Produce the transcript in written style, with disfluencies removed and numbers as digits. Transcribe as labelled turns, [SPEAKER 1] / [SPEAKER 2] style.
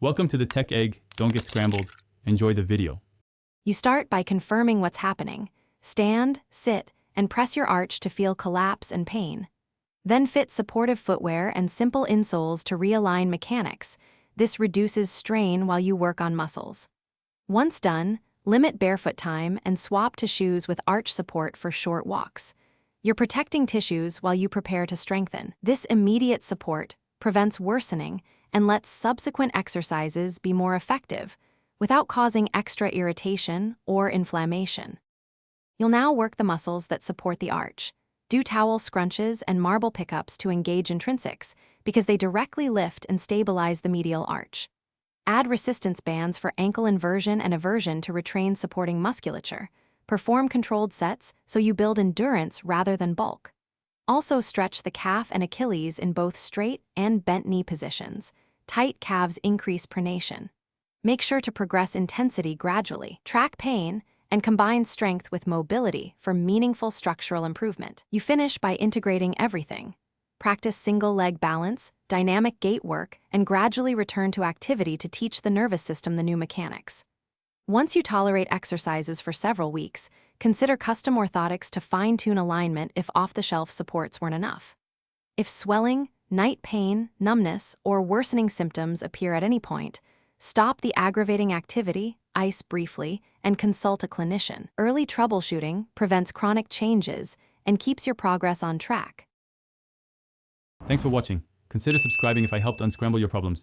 [SPEAKER 1] Welcome to the Tech Egg. Don't get scrambled. Enjoy the video.
[SPEAKER 2] You start by confirming what's happening. Stand, sit, and press your arch to feel collapse and pain. Then fit supportive footwear and simple insoles to realign mechanics. This reduces strain while you work on muscles. Once done, limit barefoot time and swap to shoes with arch support for short walks. You're protecting tissues while you prepare to strengthen. This immediate support prevents worsening and lets subsequent exercises be more effective without causing extra irritation or inflammation. You'll now work the muscles that support the arch. Do towel scrunches and marble pickups to engage intrinsics because they directly lift and stabilize the medial arch. Add resistance bands for ankle inversion and eversion to retrain supporting musculature. Perform controlled sets so you build endurance rather than bulk. Also stretch the calf and Achilles in both straight and bent knee positions. Tight calves increase pronation. Make sure to progress intensity gradually. Track pain and combine strength with mobility for meaningful structural improvement. You finish by integrating everything. Practice single leg balance, dynamic gait work, and gradually return to activity to teach the nervous system the new mechanics. Once you tolerate exercises for several weeks, consider custom orthotics to fine-tune alignment if off-the-shelf supports weren't enough. If swelling, night pain, numbness, or worsening symptoms appear at any point, stop the aggravating activity, ice briefly, and consult a clinician. Early troubleshooting prevents chronic changes and keeps your progress on track.
[SPEAKER 1] Thanks for watching. Consider subscribing if I helped unscramble your problems.